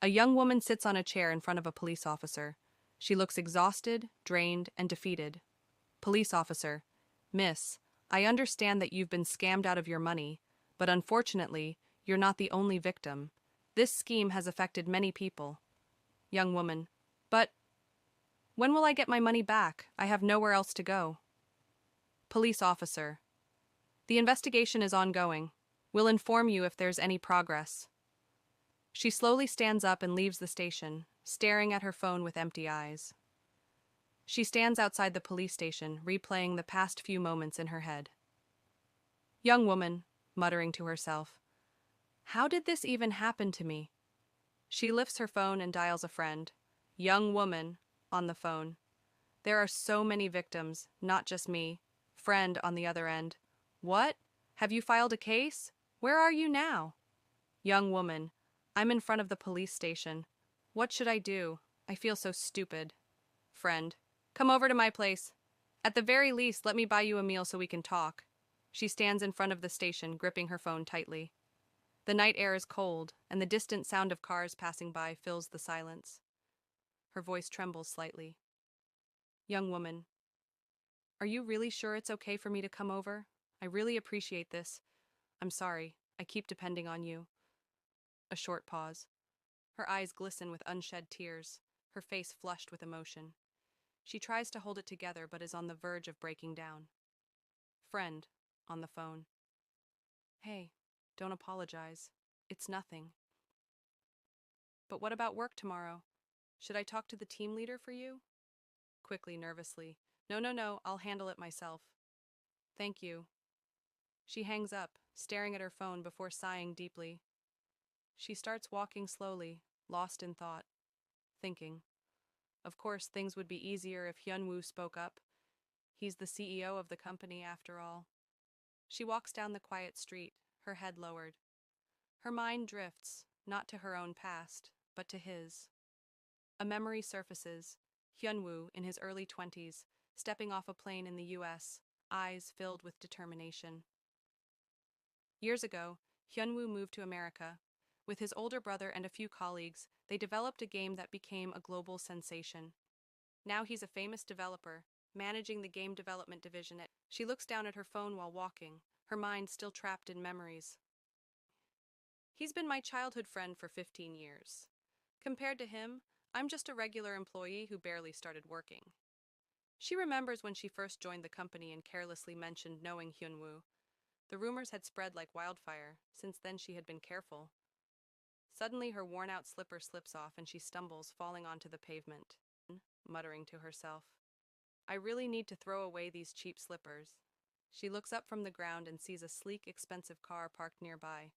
A young woman sits on a chair in front of a police officer. She looks exhausted, drained, and defeated. Police officer: Miss, I understand that you've been scammed out of your money, but unfortunately, you're not the only victim. This scheme has affected many people. Young woman: But when will I get my money back? I have nowhere else to go. Police officer: The investigation is ongoing. We'll inform you if there's any progress. She slowly stands up and leaves the station, staring at her phone with empty eyes. She stands outside the police station, replaying the past few moments in her head. Young woman, muttering to herself, how did this even happen to me? She lifts her phone and dials a friend. Young woman, on the phone. There are so many victims, not just me. Friend on the other end. What? Have you filed a case? Where are you now? Young woman, I'm in front of the police station. What should I do? I feel so stupid. Friend, come over to my place. At the very least, let me buy you a meal so we can talk. She stands in front of the station, gripping her phone tightly. The night air is cold, and the distant sound of cars passing by fills the silence. Her voice trembles slightly. Young woman, are you really sure it's okay for me to come over? I really appreciate this. I'm sorry, I keep depending on you. A short pause. Her eyes glisten with unshed tears, her face flushed with emotion. She tries to hold it together but is on the verge of breaking down. Friend, on the phone. Hey, don't apologize. It's nothing. But what about work tomorrow? Should I talk to the team leader for you? Quickly, nervously. No, I'll handle it myself. Thank you. She hangs up, staring at her phone before sighing deeply. She starts walking slowly, lost in thought, thinking. Of course, things would be easier if Hyunwoo spoke up. He's the CEO of the company, after all. She walks down the quiet street, her head lowered. Her mind drifts, not to her own past, but to his. A memory surfaces, Hyunwoo, in his early 20s, stepping off a plane in the US, eyes filled with determination. Years ago, Hyunwoo moved to America. With his older brother and a few colleagues, they developed a game that became a global sensation. Now he's a famous developer, managing the game development division at. She looks down at her phone while walking, her mind still trapped in memories. He's been my childhood friend for 15 years. Compared to him, I'm just a regular employee who barely started working. She remembers when she first joined the company and carelessly mentioned knowing Hyunwoo. The rumors had spread like wildfire. Since then she had been careful. Suddenly her worn-out slipper slips off and she stumbles, falling onto the pavement, muttering to herself, I really need to throw away these cheap slippers. She looks up from the ground and sees a sleek, expensive car parked nearby.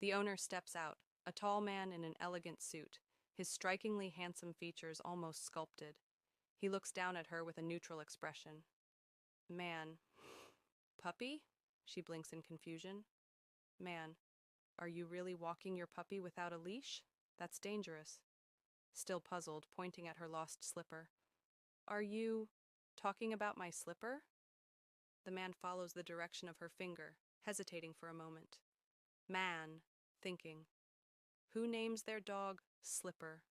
The owner steps out, a tall man in an elegant suit, his strikingly handsome features almost sculpted. He looks down at her with a neutral expression. Man. Puppy? She blinks in confusion. Man, are you really walking your puppy without a leash? That's dangerous. Still puzzled, pointing at her lost slipper. Are you talking about my slipper? The man follows the direction of her finger, hesitating for a moment. Man, thinking. Who names their dog Slipper?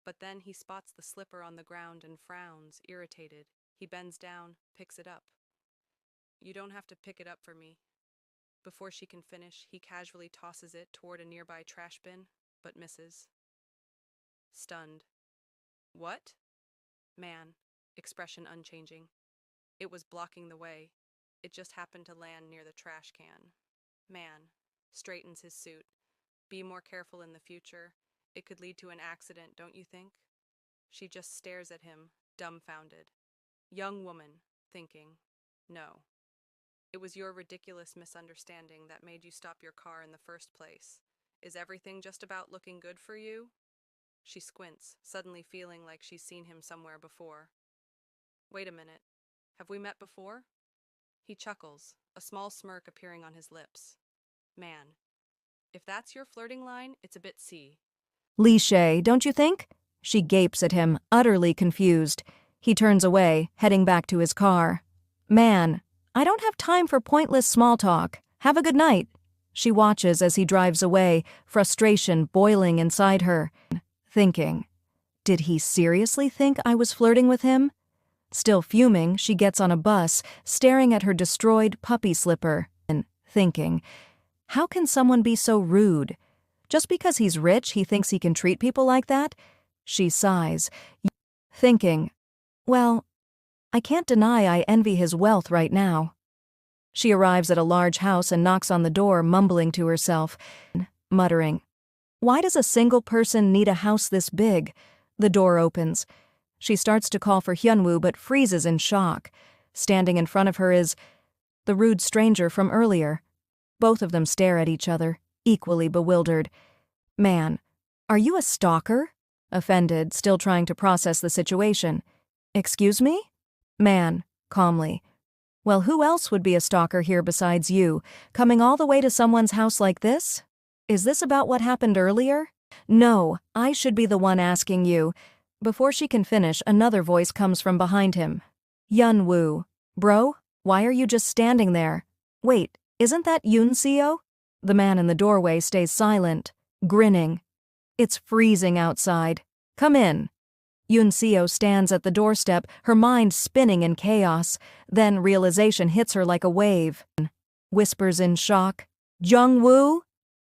But then he spots the slipper on the ground and frowns, irritated. He bends down, picks it up. You don't have to pick it up for me. Before she can finish, he casually tosses it toward a nearby trash bin, but misses. Stunned. What? Man, expression unchanging. It was blocking the way. It just happened to land near the trash can. Man, straightens his suit. Be more careful in the future. It could lead to an accident, don't you think? She just stares at him, dumbfounded. Young woman, thinking. No. It was your ridiculous misunderstanding that made you stop your car in the first place. Is everything just about looking good for you? She squints, suddenly feeling like she's seen him somewhere before. Wait a minute. Have we met before? He chuckles, a small smirk appearing on his lips. Man. If that's your flirting line, it's a bit Cliché, don't you think? She gapes at him, utterly confused. He turns away, heading back to his car. Man, I don't have time for pointless small talk. Have a good night. She watches as he drives away, frustration boiling inside her, thinking, did he seriously think I was flirting with him? Still fuming, she gets on a bus, staring at her destroyed puppy slipper, and thinking, how can someone be so rude? Just because he's rich, he thinks he can treat people like that? She sighs, thinking, well, I can't deny I envy his wealth right now. She arrives at a large house and knocks on the door, mumbling to herself, muttering, why does a single person need a house this big? The door opens. She starts to call for Hyunwoo but freezes in shock. Standing in front of her is the rude stranger from earlier. Both of them stare at each other, equally bewildered. Man, are you a stalker? Offended, still trying to process the situation. Excuse me? Man, calmly. Well, who else would be a stalker here besides you, coming all the way to someone's house like this? Is this about what happened earlier? No, I should be the one asking you. Before she can finish, another voice comes from behind him. Hyunwoo. Bro, why are you just standing there? Wait, isn't that Yoon-seo? The man in the doorway stays silent, grinning. It's freezing outside. Come in. Yoon-seo stands at the doorstep, her mind spinning in chaos. Then realization hits her like a wave. Whispers in shock, Jungwoo?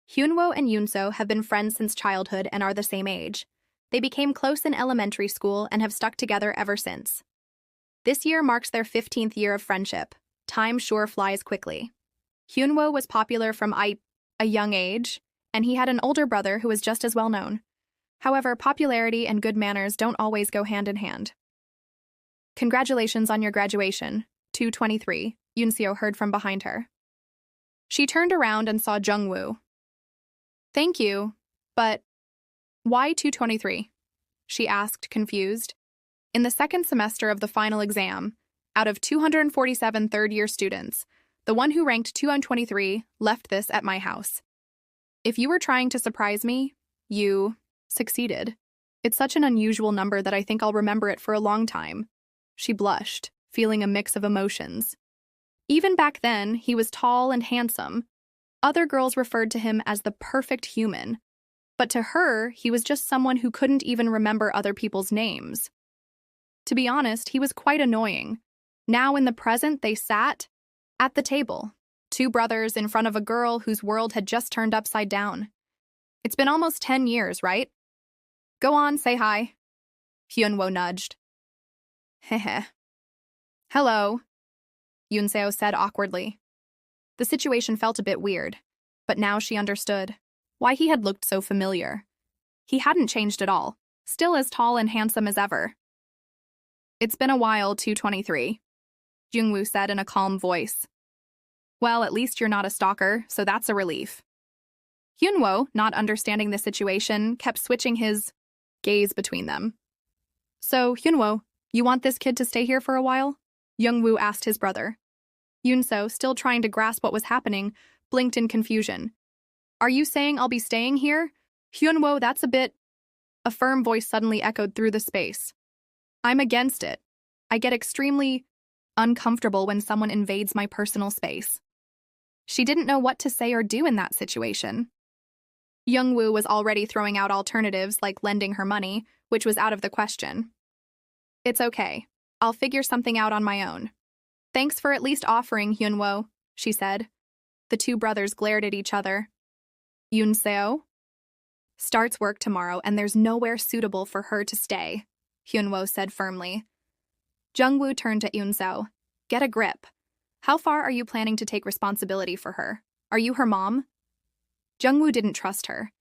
Hyunwoo and Yoon-seo have been friends since childhood and are the same age. They became close in elementary school and have stuck together ever since. This year marks their 15th year of friendship. Time sure flies quickly. Hyunwoo was popular from a young age, and he had an older brother who was just as well known. However, popularity and good manners don't always go hand in hand. Congratulations on your graduation, 223, Yoon-seo heard from behind her. She turned around and saw Jungwoo. Thank you, but why 223? She asked, confused. In the second semester of the final exam, out of 247 third-year students, the one who ranked 223 left this at my house. If you were trying to surprise me, you succeeded. It's such an unusual number that I think I'll remember it for a long time. She blushed, feeling a mix of emotions. Even back then, he was tall and handsome. Other girls referred to him as the perfect human. But to her, he was just someone who couldn't even remember other people's names. To be honest, he was quite annoying. Now in the present, they sat at the table, two brothers in front of a girl whose world had just turned upside down. It's been almost 10 years, right? Go on, say hi. Hyunwoo nudged. Heh. Hello, Yoon-seo said awkwardly. The situation felt a bit weird, but now she understood why he had looked so familiar. He hadn't changed at all, still as tall and handsome as ever. It's been a while, 223, Jungwoo said in a calm voice. Well, at least you're not a stalker, so that's a relief. Hyunwoo, not understanding the situation, kept switching his gaze between them. So, Hyunwoo, you want this kid to stay here for a while? Jungwoo asked his brother. Yoon-seo, still trying to grasp what was happening, blinked in confusion. Are you saying I'll be staying here? Hyunwoo, that's a bit... A firm voice suddenly echoed through the space. I'm against it. I get extremely uncomfortable when someone invades my personal space. She didn't know what to say or do in that situation. Jungwoo was already throwing out alternatives like lending her money, which was out of the question. It's okay. I'll figure something out on my own. Thanks for at least offering, Hyunwoo, she said. The two brothers glared at each other. Yoon-seo starts work tomorrow and there's nowhere suitable for her to stay, Hyunwoo said firmly. Jungwoo turned to Yoon-seo. Get a grip. How far are you planning to take responsibility for her? Are you her mom? Jungwoo didn't trust her.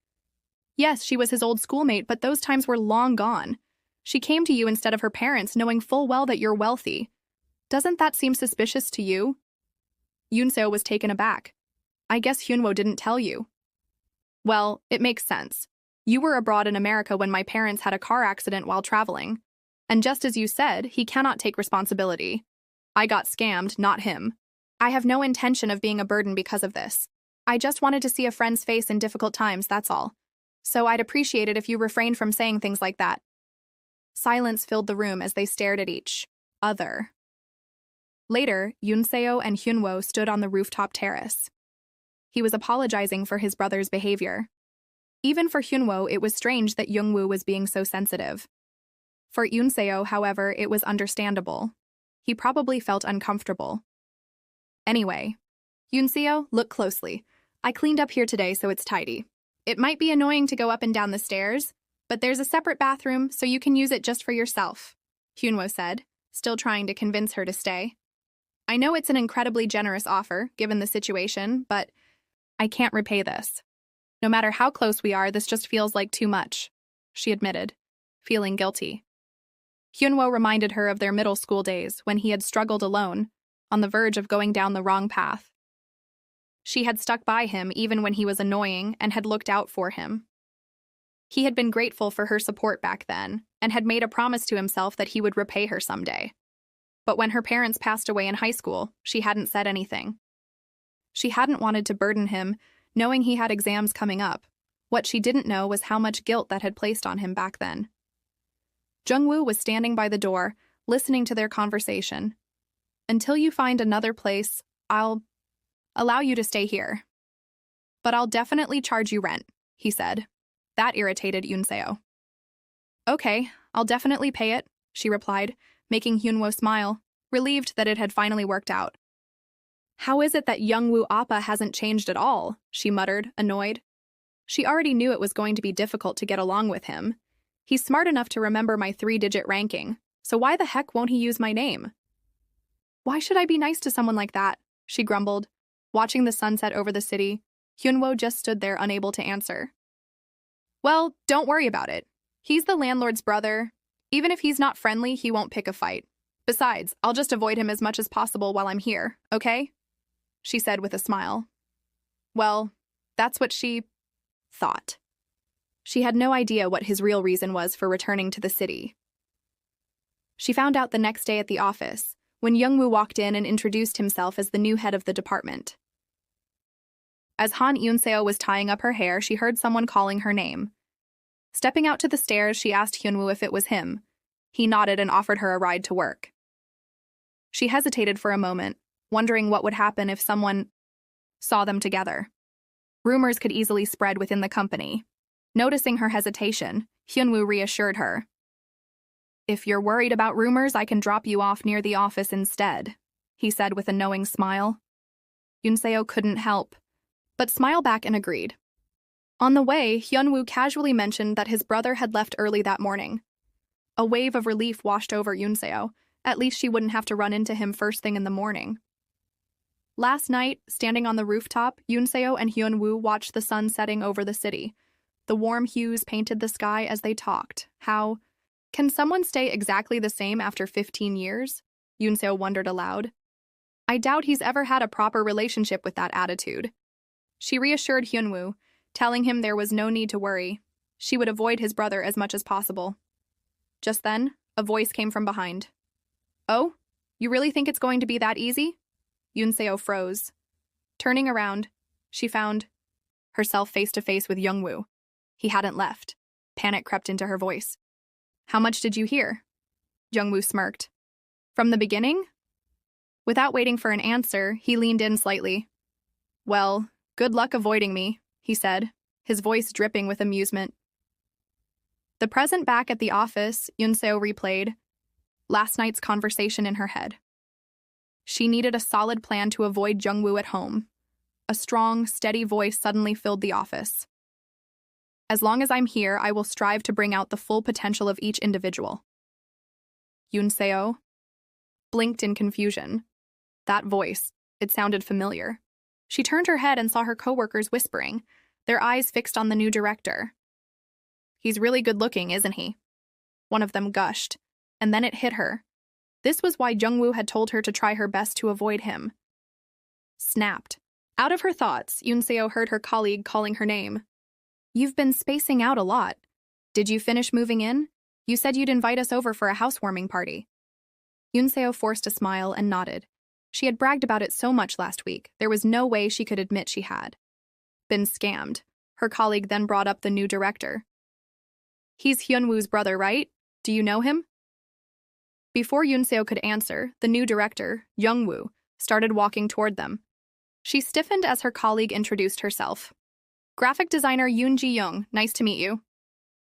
Yes, she was his old schoolmate, but those times were long gone. She came to you instead of her parents, knowing full well that you're wealthy. Doesn't that seem suspicious to you? Yoon-seo was taken aback. I guess Hyunwoo didn't tell you. Well, it makes sense. You were abroad in America when my parents had a car accident while traveling. And just as you said, he cannot take responsibility. I got scammed, not him. I have no intention of being a burden because of this. I just wanted to see a friend's face in difficult times, that's all. So I'd appreciate it if you refrained from saying things like that. Silence filled the room as they stared at each other. Later, Yoon-seo and Hyunwoo stood on the rooftop terrace. He was apologizing for his brother's behavior. Even for Hyunwoo, it was strange that Jungwoo was being so sensitive. For Yoonseo, however, it was understandable. He probably felt uncomfortable. Anyway, Yoonseo, look closely. I cleaned up here today so it's tidy. It might be annoying to go up and down the stairs, but there's a separate bathroom so you can use it just for yourself, Hyunwoo said, still trying to convince her to stay. I know it's an incredibly generous offer, given the situation, but I can't repay this. No matter how close we are, this just feels like too much, she admitted, feeling guilty. Hyunwoo reminded her of their middle school days when he had struggled alone, on the verge of going down the wrong path. She had stuck by him even when he was annoying and had looked out for him. He had been grateful for her support back then and had made a promise to himself that he would repay her someday. But when her parents passed away in high school, she hadn't said anything. She hadn't wanted to burden him, knowing he had exams coming up. What she didn't know was how much guilt that had placed on him back then. Jungwoo was standing by the door, listening to their conversation. Until you find another place, I'll allow you to stay here. But I'll definitely charge you rent, he said. That irritated Yoonseo. Okay, I'll definitely pay it, she replied, making Hyunwoo smile, relieved that it had finally worked out. How is it that Jungwoo Appa hasn't changed at all? She muttered, annoyed. She already knew it was going to be difficult to get along with him. He's smart enough to remember my 3-digit ranking, so why the heck won't he use my name? Why should I be nice to someone like that? She grumbled. Watching the sunset over the city, Hyunwoo just stood there unable to answer. Well, don't worry about it. He's the landlord's brother. Even if he's not friendly, he won't pick a fight. Besides, I'll just avoid him as much as possible while I'm here, okay? She said with a smile. Well, that's what she thought. She had no idea what his real reason was for returning to the city. She found out the next day at the office, when Jungwoo walked in and introduced himself as the new head of the department. As Han Yoonseo was tying up her hair, she heard someone calling her name. Stepping out to the stairs, she asked Hyunwoo if it was him. He nodded and offered her a ride to work. She hesitated for a moment, wondering what would happen if someone saw them together. Rumors could easily spread within the company. Noticing her hesitation, Hyunwoo reassured her. If you're worried about rumors, I can drop you off near the office instead, he said with a knowing smile. Yoonseo couldn't help, but smiled back and agreed. On the way, Hyunwoo casually mentioned that his brother had left early that morning. A wave of relief washed over Yoonseo. At least she wouldn't have to run into him first thing in the morning. Last night, standing on the rooftop, Yoonseo and Hyunwoo watched the sun setting over the city. The warm hues painted the sky as they talked. How can someone stay exactly the same after 15 years? Yoonseo wondered aloud. I doubt he's ever had a proper relationship with that attitude. She reassured Hyunwoo, telling him there was no need to worry. She would avoid his brother as much as possible. Just then, a voice came from behind. Oh, you really think it's going to be that easy? Yoonseo froze. Turning around, she found herself face to face with Jungwoo. He hadn't left. Panic crept into her voice. How much did you hear? Jungwoo smirked. From the beginning? Without waiting for an answer, he leaned in slightly. Well, good luck avoiding me, he said, his voice dripping with amusement. The present back at the office, Yoonseo replayed last night's conversation in her head. She needed a solid plan to avoid Jungwoo at home. A strong, steady voice suddenly filled the office. As long as I'm here, I will strive to bring out the full potential of each individual. Yoonseo blinked in confusion. That voice, it sounded familiar. She turned her head and saw her coworkers whispering, their eyes fixed on the new director. He's really good-looking, isn't he? One of them gushed, and then it hit her. This was why Jungwoo had told her to try her best to avoid him. Snapped. Out of her thoughts, Yoonseo heard her colleague calling her name. You've been spacing out a lot. Did you finish moving in? You said you'd invite us over for a housewarming party. Yoonseo forced a smile and nodded. She had bragged about it so much last week, there was no way she could admit she had been scammed. Her colleague then brought up the new director. He's Hyunwoo's brother, right? Do you know him? Before Yoonseo could answer, the new director, Jungwoo, started walking toward them. She stiffened as her colleague introduced herself. Graphic designer Yoon Ji-young, nice to meet you.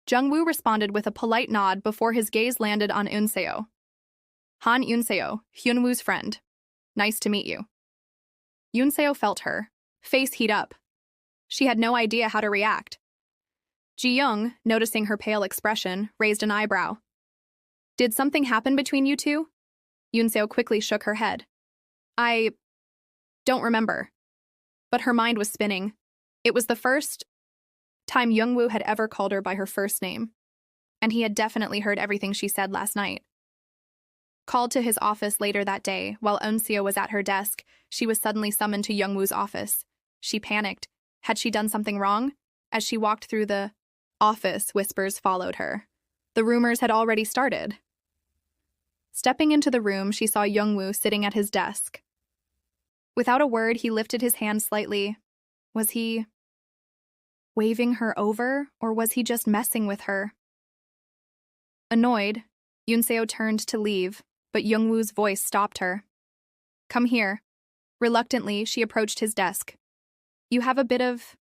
Jungwoo responded with a polite nod before his gaze landed on Eun-seo. Han Eun-seo, Hyunwoo's friend. Nice to meet you. Eun-seo felt her face heat up. She had no idea how to react. Ji-young, noticing her pale expression, raised an eyebrow. Did something happen between you two? Eun-seo quickly shook her head. I don't remember. But her mind was spinning. It was the first time Jungwoo had ever called her by her first name, and he had definitely heard everything she said last night. Called to his office later that day, while Eun-seo was at her desk, she was suddenly summoned to Jungwoo's office. She panicked. Had she done something wrong? As she walked through the office, whispers followed her. The rumors had already started. Stepping into the room, she saw Jungwoo sitting at his desk. Without a word, he lifted his hand slightly. Was he waving her over, or was he just messing with her? Annoyed, Eun-seo turned to leave, but Jungwoo's voice stopped her. Come here. Reluctantly, she approached his desk. You have a bit of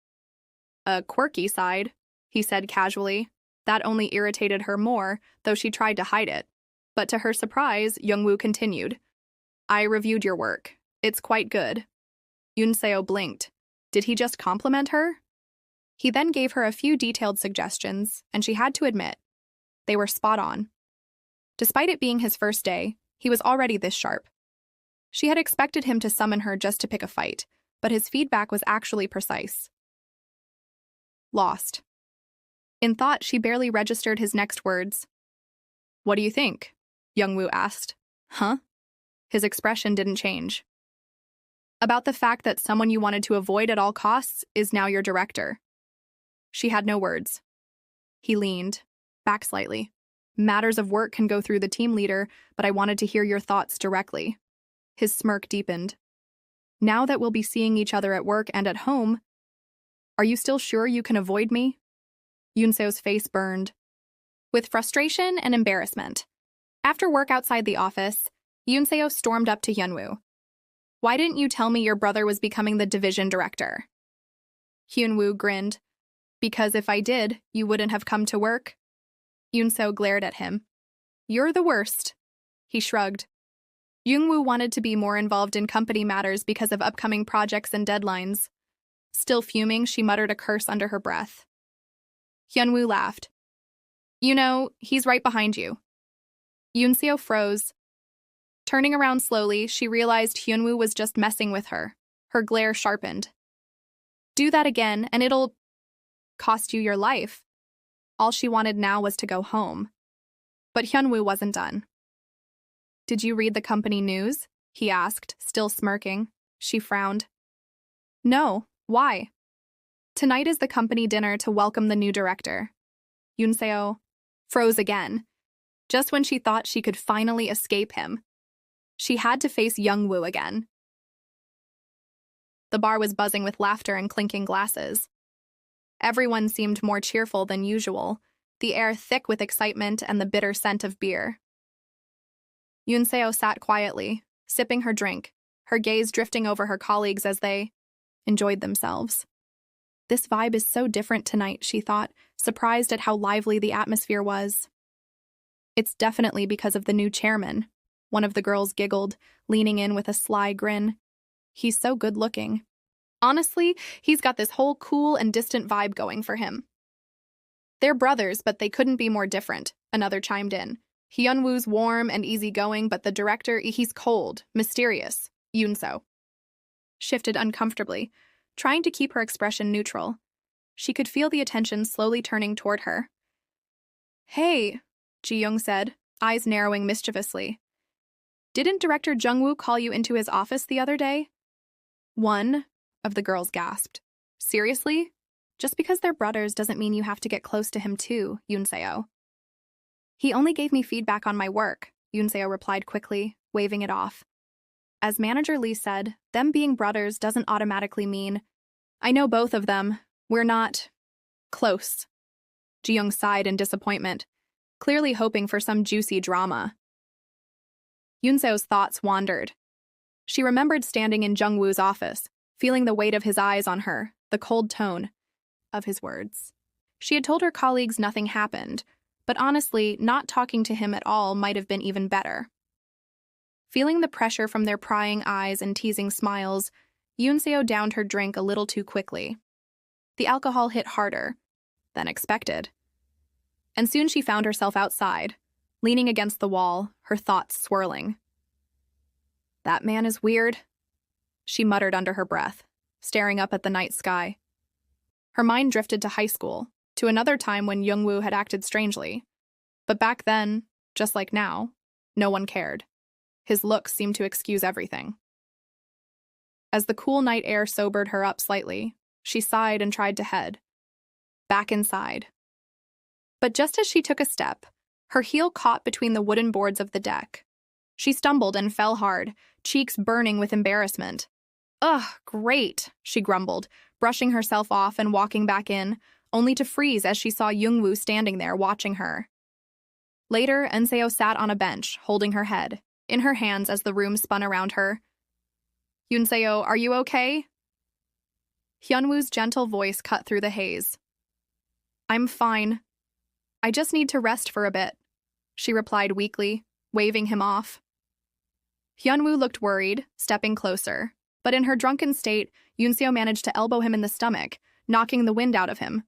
a quirky side, he said casually. That only irritated her more, though she tried to hide it. But to her surprise, Jungwoo continued. I reviewed your work. It's quite good. Eun-seo blinked. Did he just compliment her? He then gave her a few detailed suggestions, and she had to admit, they were spot on. Despite it being his first day, he was already this sharp. She had expected him to summon her just to pick a fight, but his feedback was actually precise. Lost. In thought, she barely registered his next words. What do you think? Jungwoo asked. Huh? His expression didn't change. About the fact that someone you wanted to avoid at all costs is now your director. She had no words. He leaned back slightly. Matters of work can go through the team leader, but I wanted to hear your thoughts directly. His smirk deepened. Now that we'll be seeing each other at work and at home, are you still sure you can avoid me? Eun-seo's face burned with frustration and embarrassment. After work outside the office, Eun-seo stormed up to Hyunwoo. Why didn't you tell me your brother was becoming the division director? Hyunwoo grinned. Because if I did, you wouldn't have come to work? Eun-seo glared at him. You're the worst. He shrugged. Jungwoo wanted to be more involved in company matters because of upcoming projects and deadlines. Still fuming, she muttered a curse under her breath. Hyunwoo laughed. You know, he's right behind you. Eun-seo froze. Turning around slowly, she realized Hyunwoo was just messing with her. Her glare sharpened. Do that again, and it'll cost you your life. All she wanted now was to go home. But Hyunwoo wasn't done. Did you read the company news? He asked, still smirking. She frowned. No, why? Tonight is the company dinner to welcome the new director. Eun-seo froze again. Just when she thought she could finally escape him, she had to face Jungwoo again. The bar was buzzing with laughter and clinking glasses. Everyone seemed more cheerful than usual, the air thick with excitement and the bitter scent of beer. Eun-seo sat quietly, sipping her drink, her gaze drifting over her colleagues as they enjoyed themselves. This vibe is so different tonight, she thought, surprised at how lively the atmosphere was. It's definitely because of the new chairman, one of the girls giggled, leaning in with a sly grin. He's so good-looking. Honestly, he's got this whole cool and distant vibe going for him. They're brothers, but they couldn't be more different, another chimed in. Hyunwoo's warm and easygoing, but the director, he's cold, mysterious. Eun-seo shifted uncomfortably, trying to keep her expression neutral. She could feel the attention slowly turning toward her. Hey, Ji-young said, eyes narrowing mischievously. Didn't Director Jungwoo call you into his office the other day? One of the girls gasped. Seriously? Just because they're brothers doesn't mean you have to get close to him too, Eun-seo. He only gave me feedback on my work, Eun-seo replied quickly, waving it off. As Manager Lee said, them being brothers doesn't automatically mean, I know both of them. We're not close. Ji-young sighed in disappointment, clearly hoping for some juicy drama. Eun-seo's thoughts wandered. She remembered standing in Jungwoo's office, feeling the weight of his eyes on her, the cold tone of his words. She had told her colleagues nothing happened, but honestly, not talking to him at all might have been even better. Feeling the pressure from their prying eyes and teasing smiles, Yoonseo downed her drink a little too quickly. The alcohol hit harder than expected. And soon she found herself outside, leaning against the wall, her thoughts swirling. "That man is weird," she muttered under her breath, staring up at the night sky. Her mind drifted to high school, to another time when Jungwoo had acted strangely. But back then, just like now, no one cared. His looks seemed to excuse everything. As the cool night air sobered her up slightly, she sighed and tried to head back inside. But just as she took a step, her heel caught between the wooden boards of the deck. She stumbled and fell hard, cheeks burning with embarrassment. "Ugh, great," she grumbled, brushing herself off and walking back in, only to freeze as she saw Jungwoo standing there watching her. Later, Eun-seo sat on a bench, holding her head in her hands as the room spun around her. "Yoonseo, are you okay?" Hyunwoo's gentle voice cut through the haze. "I'm fine. I just need to rest for a bit," she replied weakly, waving him off. Hyunwoo looked worried, stepping closer, but in her drunken state, Yoonseo managed to elbow him in the stomach, knocking the wind out of him.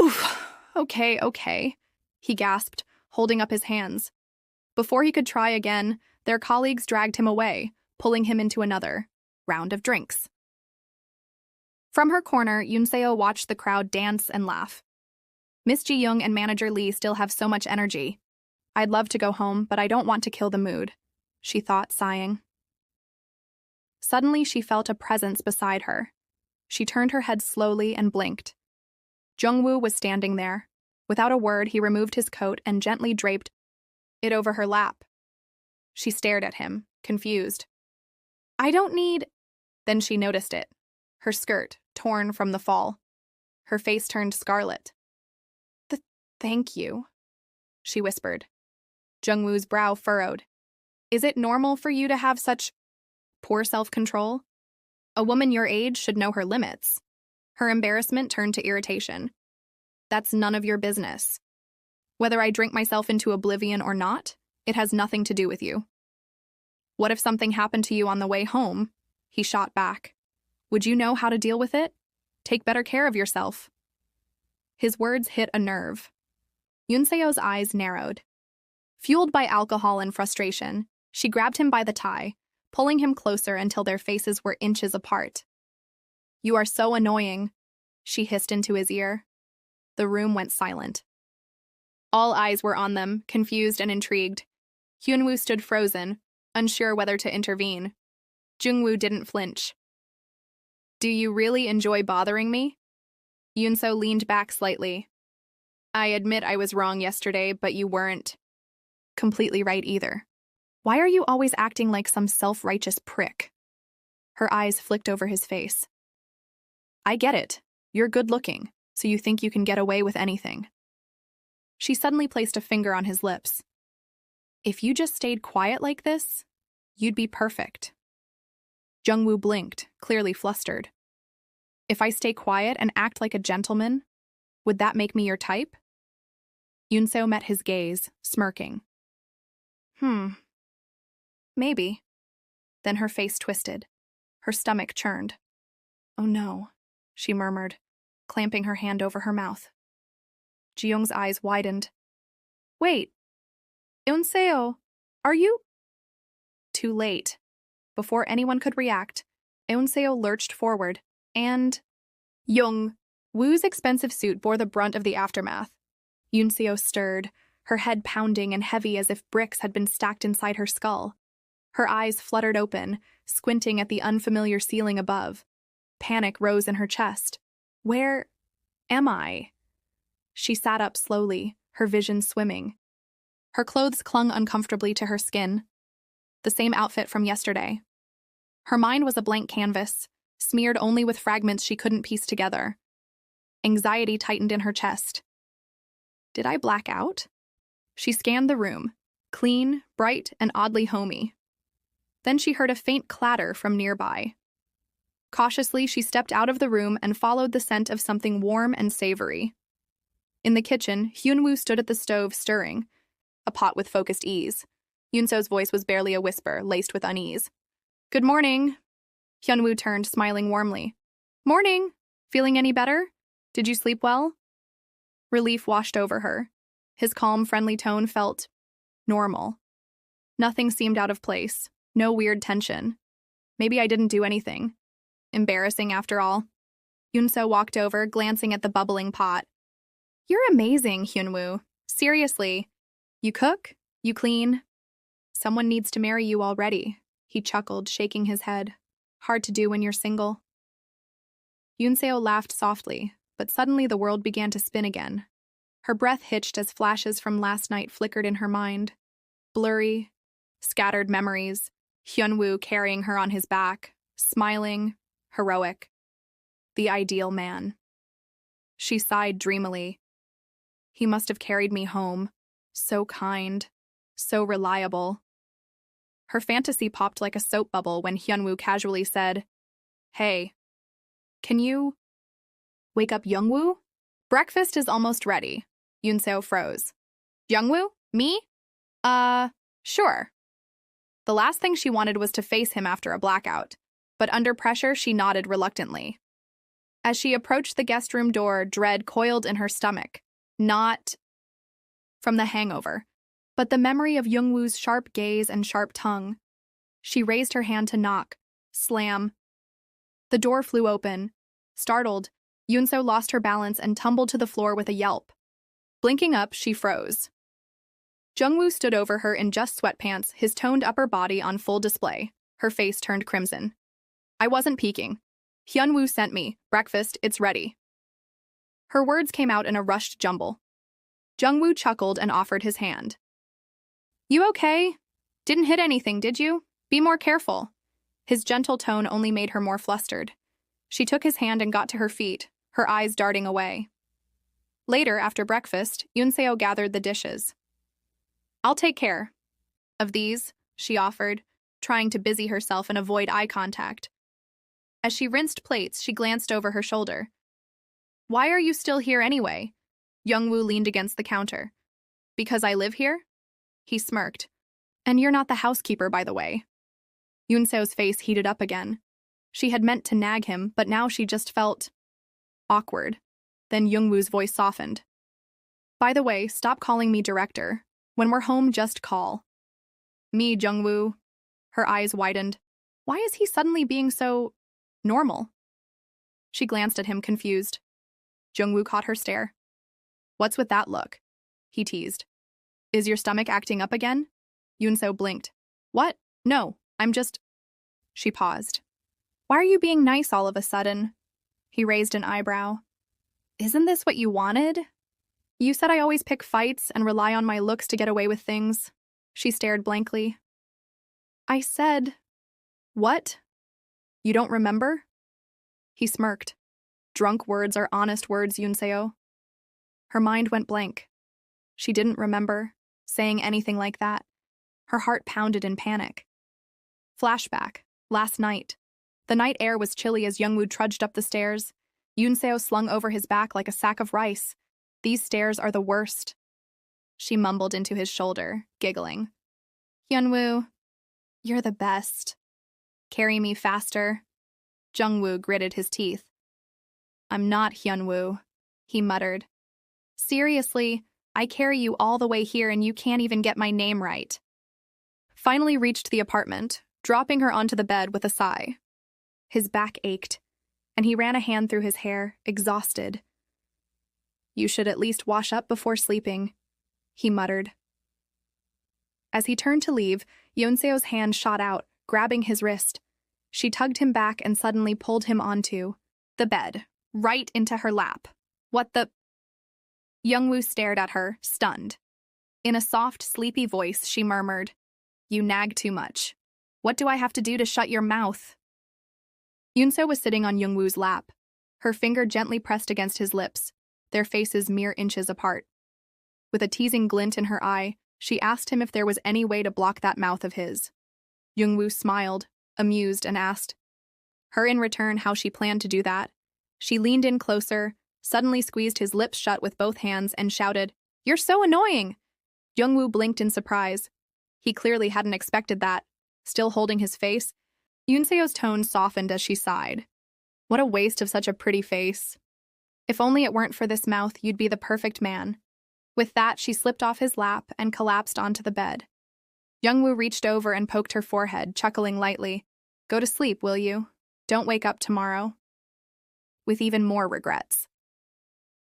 "Oof, okay," he gasped, holding up his hands. Before he could try again, their colleagues dragged him away, pulling him into another round of drinks. From her corner, Yoonseo watched the crowd dance and laugh. Miss Ji-young and Manager Lee still have so much energy. "I'd love to go home, but I don't want to kill the mood," she thought, sighing. Suddenly, she felt a presence beside her. She turned her head slowly and blinked. Jungwoo was standing there. Without a word, he removed his coat and gently draped it over her lap. She stared at him, confused. "I don't need—" Then she noticed it. Her skirt, torn from the fall. Her face turned scarlet. "Thank you," she whispered. Jungwoo's brow furrowed. "Is it normal for you to have such poor self-control? A woman your age should know her limits." Her embarrassment turned to irritation. "That's none of your business. Whether I drink myself into oblivion or not, it has nothing to do with you." "What if something happened to you on the way home?" he shot back. "Would you know how to deal with it? Take better care of yourself." His words hit a nerve. Yoonseo's eyes narrowed. Fueled by alcohol and frustration, she grabbed him by the tie, pulling him closer until their faces were inches apart. "You are so annoying," she hissed into his ear. The room went silent. All eyes were on them, confused and intrigued. Hyunwoo stood frozen, unsure whether to intervene. Jungwoo didn't flinch. "Do you really enjoy bothering me?" Yoonseo leaned back slightly. "I admit I was wrong yesterday, but you weren't completely right either. Why are you always acting like some self-righteous prick?" Her eyes flicked over his face. "I get it. You're good-looking, so you think you can get away with anything." She suddenly placed a finger on his lips. "If you just stayed quiet like this, you'd be perfect." Jungwoo blinked, clearly flustered. "If I stay quiet and act like a gentleman, would that make me your type?" Yoonseo met his gaze, smirking. Maybe." Then her face twisted. Her stomach churned. "Oh no," she murmured, clamping her hand over her mouth. Ji-young's eyes widened. "Wait. Yoonseo, are you—" Too late. Before anyone could react, Yoonseo lurched forward, and Jungwoo's expensive suit bore the brunt of the aftermath. Yoonseo stirred, her head pounding and heavy as if bricks had been stacked inside her skull. Her eyes fluttered open, squinting at the unfamiliar ceiling above. Panic rose in her chest. "Where am I?" She sat up slowly, her vision swimming. Her clothes clung uncomfortably to her skin. The same outfit from yesterday. Her mind was a blank canvas, smeared only with fragments she couldn't piece together. Anxiety tightened in her chest. Did I black out? She scanned the room, clean, bright, and oddly homey. Then she heard a faint clatter from nearby. Cautiously, she stepped out of the room and followed the scent of something warm and savory. In the kitchen, Hyunwoo stood at the stove stirring, a pot with focused ease. Yoonso's voice was barely a whisper, laced with unease. "Good morning." Hyunwoo turned, smiling warmly. "Morning. Feeling any better? Did you sleep well?" Relief washed over her. His calm, friendly tone felt normal. Nothing seemed out of place. No weird tension. Maybe I didn't do anything. Embarrassing after all. Yoonso walked over, glancing at the bubbling pot. "You're amazing, Hyunwoo. Seriously. You cook? You clean? Someone needs to marry you already," he chuckled, shaking his head. "Hard to do when you're single." Yoonseo laughed softly, but suddenly the world began to spin again. Her breath hitched as flashes from last night flickered in her mind. Blurry, scattered memories, Hyunwoo carrying her on his back, smiling, heroic. The ideal man. She sighed dreamily. He must have carried me home. So kind, so reliable. Her fantasy popped like a soap bubble when Hyunwoo casually said, "Hey, can you wake up Jungwoo? Breakfast is almost ready." Yoonseo froze. "Jungwoo? Me? Sure." The last thing she wanted was to face him after a blackout, but under pressure she nodded reluctantly. As she approached the guest room door, dread coiled in her stomach. Not from the hangover, but the memory of Jungwoo's sharp gaze and sharp tongue. She raised her hand to knock. Slam. The door flew open. Startled, Yoonseo lost her balance and tumbled to the floor with a yelp. Blinking up, she froze. Jungwoo stood over her in just sweatpants, his toned upper body on full display. Her face turned crimson. "I wasn't peeking. Hyunwoo sent me. Breakfast, it's ready." Her words came out in a rushed jumble. Jungwoo chuckled and offered his hand. "You okay? Didn't hit anything, did you? Be more careful." His gentle tone only made her more flustered. She took his hand and got to her feet, her eyes darting away. Later, after breakfast, Yoonseo gathered the dishes. "I'll take care of these," she offered, trying to busy herself and avoid eye contact. As she rinsed plates, she glanced over her shoulder. "Why are you still here anyway?" Jungwoo leaned against the counter. "Because I live here?" He smirked. "And you're not the housekeeper, by the way." Yoonseo's face heated up again. She had meant to nag him, but now she just felt awkward. Then Jungwoo's voice softened. "By the way, stop calling me director. When we're home, just call me Jungwoo." Her eyes widened. Why is he suddenly being so normal? She glanced at him, confused. Jungwoo caught her stare. "What's with that look?" he teased. "Is your stomach acting up again?" Yoonseo blinked. "What? No, I'm just..." She paused. "Why are you being nice all of a sudden?" He raised an eyebrow. "Isn't this what you wanted? You said I always pick fights and rely on my looks to get away with things." She stared blankly. "I said..." "What? You don't remember?" He smirked. "Drunk words are honest words, Yoonseo." Her mind went blank. She didn't remember saying anything like that. Her heart pounded in panic. Flashback. Last night. The night air was chilly as Jungwoo trudged up the stairs. Yoonseo slung over his back like a sack of rice. "These stairs are the worst." She mumbled into his shoulder, giggling. "Hyunwoo, you're the best. Carry me faster." Jungwoo gritted his teeth. "I'm not Hyunwoo," he muttered. "Seriously, I carry you all the way here and you can't even get my name right." Finally reached the apartment, dropping her onto the bed with a sigh. His back ached, and he ran a hand through his hair, exhausted. "You should at least wash up before sleeping," he muttered. As he turned to leave, Yoonseo's hand shot out, grabbing his wrist. She tugged him back and suddenly pulled him onto the bed, right into her lap. "What the..." Jungwoo stared at her, stunned. In a soft, sleepy voice, she murmured, "You nag too much. What do I have to do to shut your mouth?" Yoonseo was sitting on Jungwoo's lap, her finger gently pressed against his lips, their faces mere inches apart. With a teasing glint in her eye, she asked him if there was any way to block that mouth of his. Jungwoo smiled, amused, and asked. Her in return how she planned to do that. She leaned in closer, suddenly squeezed his lips shut with both hands, and shouted, "You're so annoying!" Jungwoo blinked in surprise. He clearly hadn't expected that. Still holding his face, Yoonseo's tone softened as she sighed. What a waste of such a pretty face. If only it weren't for this mouth, you'd be the perfect man. With that, she slipped off his lap and collapsed onto the bed. Jungwoo reached over and poked her forehead, chuckling lightly. "Go to sleep, will you? Don't wake up tomorrow." With even more regrets.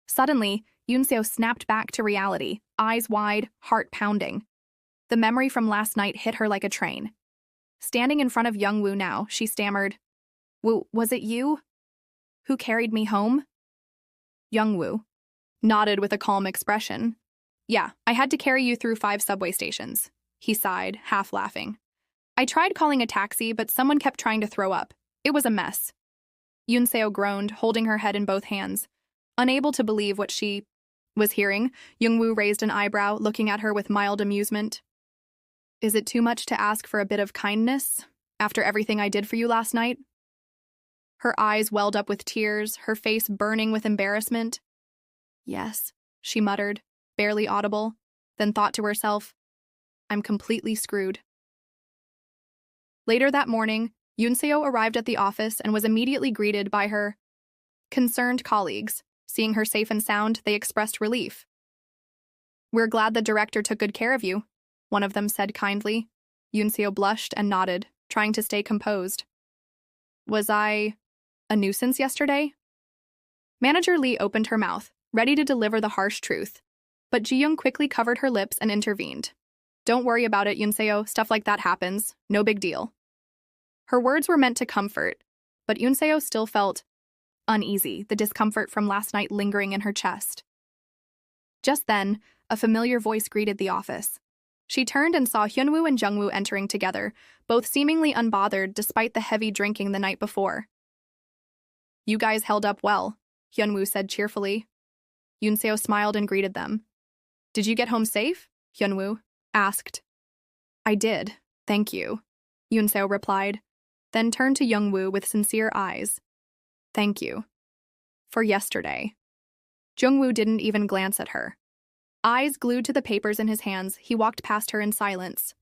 Suddenly, Yoonseo snapped back to reality, eyes wide, heart pounding. The memory from last night hit her like a train. Standing in front of Jungwoo now, she stammered, "Woo, was it you? Who carried me home?" Jungwoo nodded with a calm expression. "Yeah, I had to carry you through 5 subway stations." He sighed, half laughing. "I tried calling a taxi, but someone kept trying to throw up. It was a mess." Yoonseo groaned, holding her head in both hands. Unable to believe what she was hearing, Jungwoo raised an eyebrow, looking at her with mild amusement. "Is it too much to ask for a bit of kindness, after everything I did for you last night?" Her eyes welled up with tears, her face burning with embarrassment. "Yes," she muttered, barely audible, then thought to herself, "I'm completely screwed." Later that morning, Yoonseo arrived at the office and was immediately greeted by her concerned colleagues. Seeing her safe and sound, they expressed relief. "We're glad the director took good care of you," one of them said kindly. Yoonseo blushed and nodded, trying to stay composed. "Was I a nuisance yesterday?" Manager Lee opened her mouth, ready to deliver the harsh truth, but Ji-young quickly covered her lips and intervened. "Don't worry about it, Yoonseo. Stuff like that happens. No big deal." Her words were meant to comfort, but Yoonseo still felt uneasy, the discomfort from last night lingering in her chest. Just then, a familiar voice greeted the office. She turned and saw Hyunwoo and Jungwoo entering together, both seemingly unbothered despite the heavy drinking the night before. "You guys held up well," Hyunwoo said cheerfully. Yoonseo smiled and greeted them. "Did you get home safe?" Hyunwoo asked. "I did, thank you," Yoonseo replied, then turned to Jungwoo with sincere eyes. "Thank you. For yesterday." Jungwoo didn't even glance at her. Eyes glued to the papers in his hands, he walked past her in silence.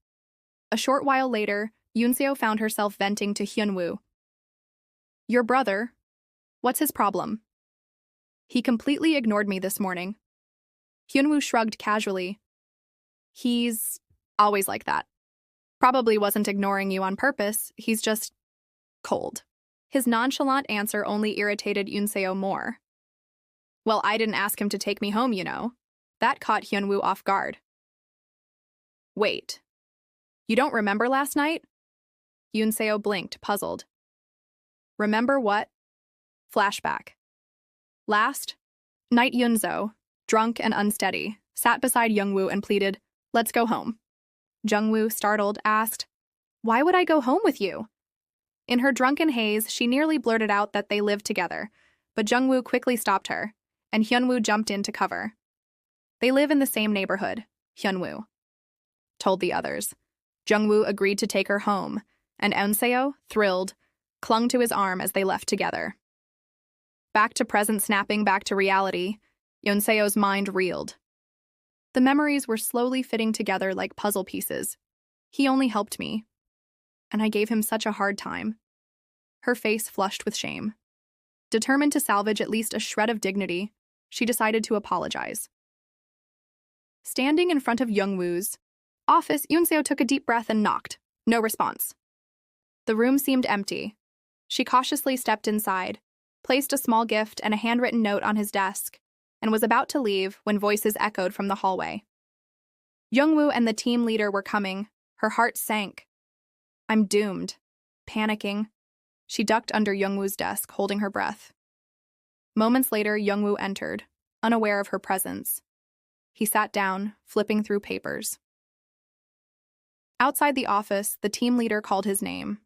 A short while later, Yoonseo found herself venting to Hyunwoo. "Your brother? What's his problem?" "He completely ignored me this morning." Hyunwoo shrugged casually. "He's always like that. Probably wasn't ignoring you on purpose, he's just cold." His nonchalant answer only irritated Yoonseo more. "Well, I didn't ask him to take me home, you know." That caught Hyunwoo off guard. "Wait, you don't remember last night?" Yoonseo blinked, puzzled. "Remember what?" Flashback. Last night, Yoonseo, drunk and unsteady, sat beside Jungwoo and pleaded, "Let's go home." Jungwoo, startled, asked, "Why would I go home with you?" In her drunken haze, she nearly blurted out that they lived together, but Jungwoo quickly stopped her, and Hyunwoo jumped in to cover. "They live in the same neighborhood," Hyunwoo told the others. Jungwoo agreed to take her home, and Eunseyo, thrilled, clung to his arm as they left together. Back to present, snapping back to reality, Eunseyo's mind reeled. The memories were slowly fitting together like puzzle pieces. He only helped me, and I gave him such a hard time. Her face flushed with shame. Determined to salvage at least a shred of dignity, she decided to apologize. Standing in front of Jungwoo's office, Yoonseo took a deep breath and knocked. No response. The room seemed empty. She cautiously stepped inside, placed a small gift and a handwritten note on his desk, and was about to leave when voices echoed from the hallway. Jungwoo and the team leader were coming. Her heart sank. "I'm doomed." Panicking, she ducked under Jungwoo's desk, holding her breath. Moments later, Jungwoo entered, unaware of her presence. He sat down, flipping through papers. Outside the office, the team leader called his name.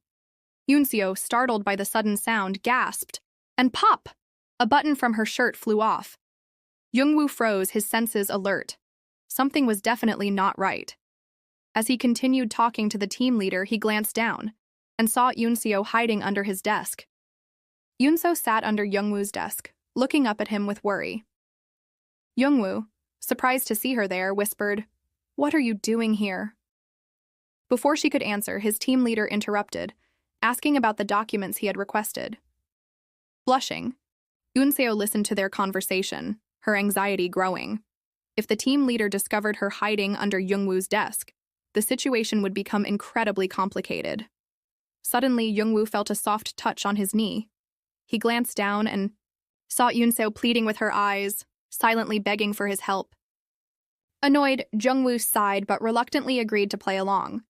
Yoonseo, startled by the sudden sound, gasped, and pop! A button from her shirt flew off. Jungwoo froze, his senses alert. Something was definitely not right. As he continued talking to the team leader, he glanced down and saw Yoonseo hiding under his desk, Yoonso sat under Jungwoo's desk, looking up at him with worry. Jungwoo, surprised to see her there, whispered, "What are you doing here?" Before she could answer, his team leader interrupted, asking about the documents he had requested. Blushing, Yoonseo listened to their conversation, her anxiety growing. If the team leader discovered her hiding under Jungwoo's desk, the situation would become incredibly complicated. Suddenly, Jungwoo felt a soft touch on his knee. He glanced down and saw Yoonseo pleading with her eyes, silently begging for his help. Annoyed, Jungwoo sighed but reluctantly agreed to play along.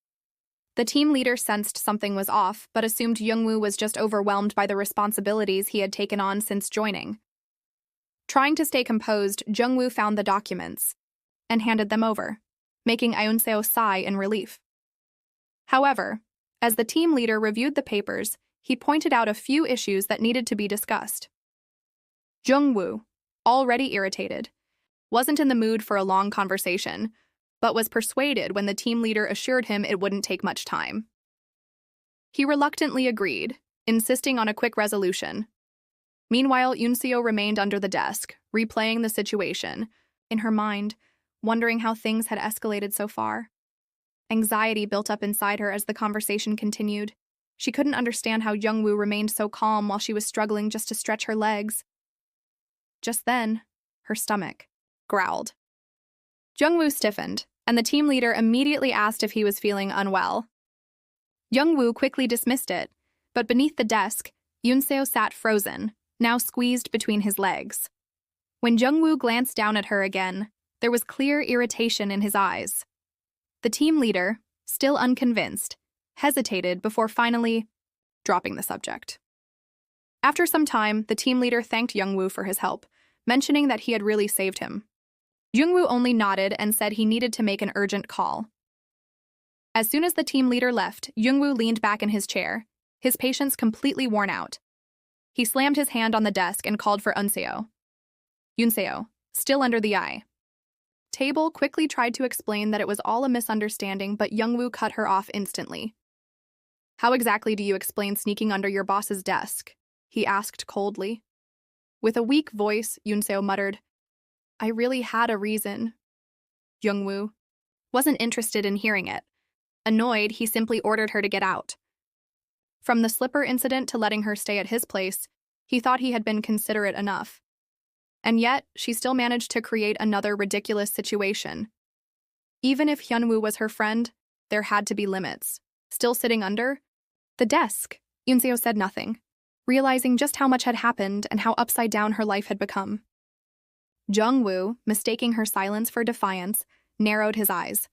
The team leader sensed something was off, but assumed Jungwoo was just overwhelmed by the responsibilities he had taken on since joining. Trying to stay composed, Jungwoo found the documents and handed them over, making Yoonseo sigh in relief. However, as the team leader reviewed the papers, he pointed out a few issues that needed to be discussed. Jungwoo, already irritated, wasn't in the mood for a long conversation, but was persuaded when the team leader assured him it wouldn't take much time. He reluctantly agreed, insisting on a quick resolution. Meanwhile, Yoonseo remained under the desk, replaying the situation, in her mind, wondering how things had escalated so far. Anxiety built up inside her as the conversation continued. She couldn't understand how Jungwoo remained so calm while she was struggling just to stretch her legs. Just then, her stomach growled. Jungwoo stiffened, and the team leader immediately asked if he was feeling unwell. Jungwoo quickly dismissed it, but beneath the desk, Yoonseo sat frozen, now squeezed between his legs. When Jungwoo glanced down at her again, there was clear irritation in his eyes. The team leader, still unconvinced, hesitated before finally dropping the subject. After some time, the team leader thanked Jungwoo for his help, mentioning that he had really saved him. Jungwoo only nodded and said he needed to make an urgent call. As soon as the team leader left, Jungwoo leaned back in his chair, his patience completely worn out. He slammed his hand on the desk and called for Unseo. Yoonseo, still under the eye. Table quickly tried to explain that it was all a misunderstanding, but Jungwoo cut her off instantly. "How exactly do you explain sneaking under your boss's desk?" he asked coldly. With a weak voice, Yoonseo muttered, "I really had a reason." Jungwoo wasn't interested in hearing it. Annoyed, he simply ordered her to get out. From the slipper incident to letting her stay at his place, he thought he had been considerate enough. And yet, she still managed to create another ridiculous situation. Even if Hyunwoo was her friend, there had to be limits. Still sitting under the desk, Yoonseo said nothing, realizing just how much had happened and how upside down her life had become. Jungwoo, mistaking her silence for defiance, narrowed his eyes.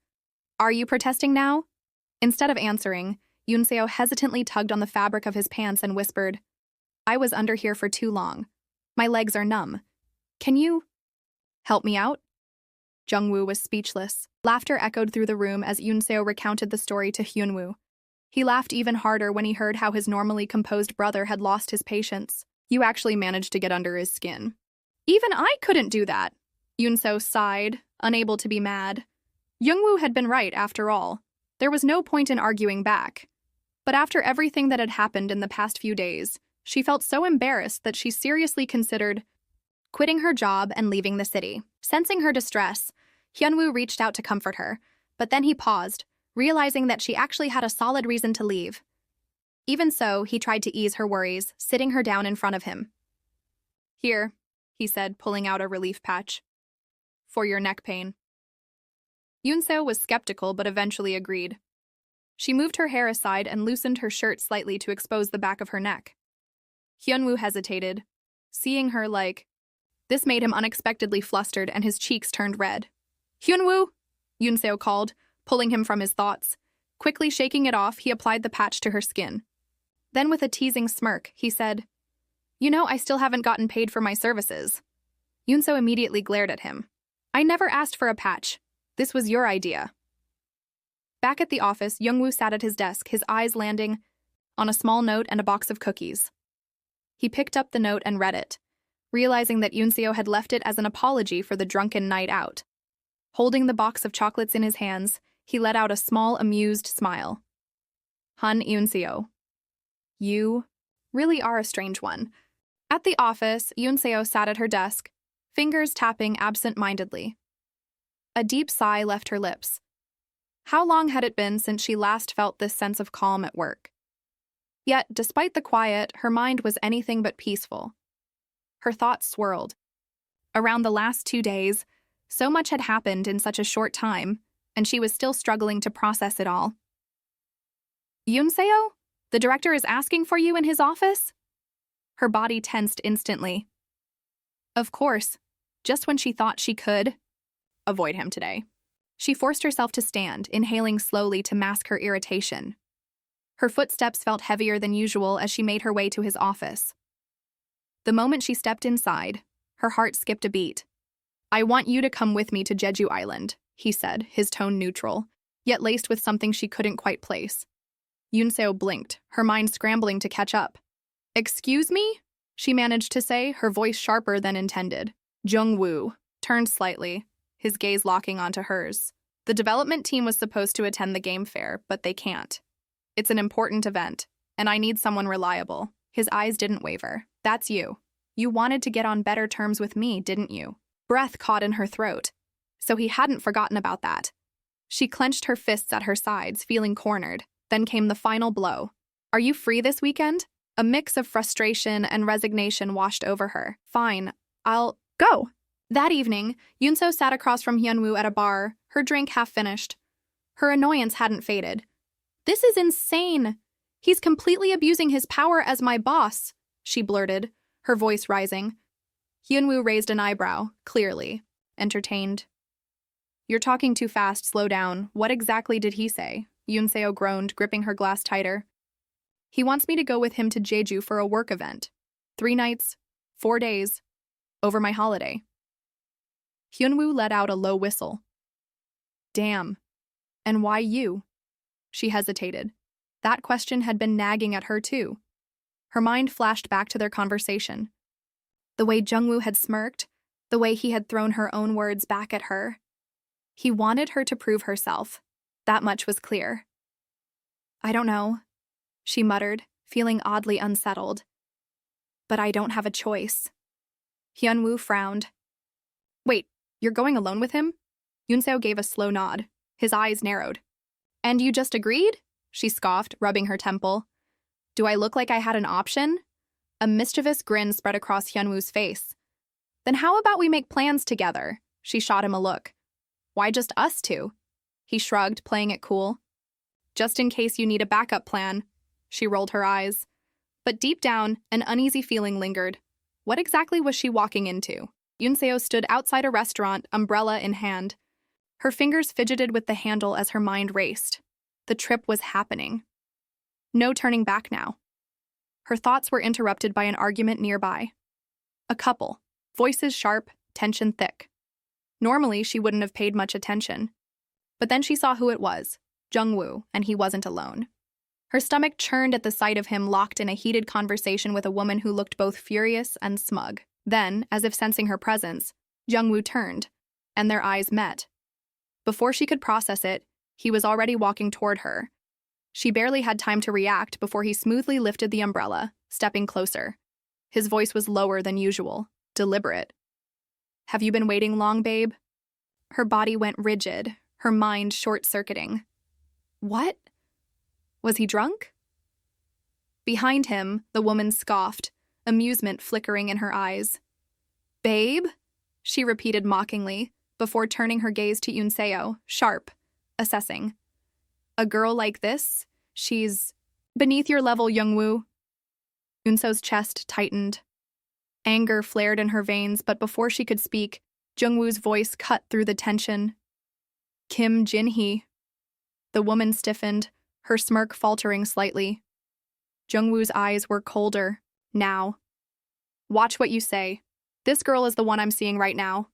"Are you protesting now?" Instead of answering, Yoonseo hesitantly tugged on the fabric of his pants and whispered, "I was under here for too long. My legs are numb. Can you help me out?" Jungwoo was speechless. Laughter echoed through the room as Yoonseo recounted the story to Hyunwoo. He laughed even harder when he heard how his normally composed brother had lost his patience. "You actually managed to get under his skin." "Even I couldn't do that," Yoonseo sighed, unable to be mad. Jungwoo had been right after all. There was no point in arguing back. But after everything that had happened in the past few days, she felt so embarrassed that she seriously considered quitting her job and leaving the city. Sensing her distress, Hyunwoo reached out to comfort her, but then he paused, realizing that she actually had a solid reason to leave. Even so, he tried to ease her worries, sitting her down in front of him. "Here," he said, pulling out a relief patch. "For your neck pain." Yoonseo was skeptical but eventually agreed. She moved her hair aside and loosened her shirt slightly to expose the back of her neck. Hyunwoo hesitated, seeing her this made him unexpectedly flustered and his cheeks turned red. "Hyunwoo!" Yoonseo called, pulling him from his thoughts. Quickly shaking it off, he applied the patch to her skin. Then with a teasing smirk, he said, "You know, I still haven't gotten paid for my services." Yoonseo immediately glared at him. "I never asked for a patch. This was your idea." Back at the office, Jungwoo sat at his desk, his eyes landing on a small note and a box of cookies. He picked up the note and read it, realizing that Yoonseo had left it as an apology for the drunken night out. Holding the box of chocolates in his hands, he let out a small, amused smile. "Hun Yoonseo, you really are a strange one. At the office, Yoonseo sat at her desk, fingers tapping absent-mindedly. A deep sigh left her lips. How long had it been since she last felt this sense of calm at work? Yet, despite the quiet, her mind was anything but peaceful. Her thoughts swirled. Around the last 2 days, so much had happened in such a short time, and she was still struggling to process it all. Yoonseo? The director is asking for you in his office? Her body tensed instantly. Of course, just when she thought she could avoid him today. She forced herself to stand, inhaling slowly to mask her irritation. Her footsteps felt heavier than usual as she made her way to his office. The moment she stepped inside, her heart skipped a beat. I want you to come with me to Jeju Island, he said, his tone neutral, yet laced with something she couldn't quite place. Yoonseo blinked, her mind scrambling to catch up. Excuse me? She managed to say, her voice sharper than intended. Jungwoo turned slightly, his gaze locking onto hers. The development team was supposed to attend the game fair, but they can't. It's an important event, and I need someone reliable. His eyes didn't waver. That's you. You wanted to get on better terms with me, didn't you? Breath caught in her throat. So he hadn't forgotten about that. She clenched her fists at her sides, feeling cornered. Then came the final blow. Are you free this weekend? A mix of frustration and resignation washed over her. Fine, I'll go. That evening, Yoonseo sat across from Hyunwoo at a bar, her drink half finished. Her annoyance hadn't faded. This is insane. He's completely abusing his power as my boss, she blurted, her voice rising. Hyunwoo raised an eyebrow, clearly entertained. You're talking too fast, slow down. What exactly did he say? Yoonseo groaned, gripping her glass tighter. He wants me to go with him to Jeju for a work event. 3 nights, 4 days, over my holiday. Hyunwoo let out a low whistle. Damn. And why you? She hesitated. That question had been nagging at her too. Her mind flashed back to their conversation. The way Jungwoo had smirked, the way he had thrown her own words back at her. He wanted her to prove herself. That much was clear. I don't know, she muttered, feeling oddly unsettled. But I don't have a choice. Hyunwoo frowned. Wait, you're going alone with him? Yoonseo gave a slow nod. His eyes narrowed. And you just agreed? She scoffed, rubbing her temple. Do I look like I had an option? A mischievous grin spread across Hyunwoo's face. Then how about we make plans together? She shot him a look. Why just us two? He shrugged, playing it cool. Just in case you need a backup plan. She rolled her eyes. But deep down, an uneasy feeling lingered. What exactly was she walking into? Yoonseo stood outside a restaurant, umbrella in hand. Her fingers fidgeted with the handle as her mind raced. The trip was happening. No turning back now. Her thoughts were interrupted by an argument nearby. A couple, voices sharp, tension thick. Normally, she wouldn't have paid much attention. But then she saw who it was, Jungwoo, and he wasn't alone. Her stomach churned at the sight of him locked in a heated conversation with a woman who looked both furious and smug. Then, as if sensing her presence, Jungwoo turned, and their eyes met. Before she could process it, he was already walking toward her. She barely had time to react before he smoothly lifted the umbrella, stepping closer. His voice was lower than usual, deliberate. Have you been waiting long, babe? Her body went rigid, her mind short-circuiting. What? Was he drunk? Behind him, the woman scoffed, amusement flickering in her eyes. Babe? She repeated mockingly, before turning her gaze to Yoonseo, sharp, assessing. A girl like this? She's beneath your level, Jungwoo. Yoonseo's chest tightened. Anger flared in her veins, but before she could speak, Jungwoo's voice cut through the tension. Kim Jin-hee. The woman stiffened, her smirk faltering slightly. Jungwoo's eyes were colder, now. Watch what you say. This girl is the one I'm seeing right now.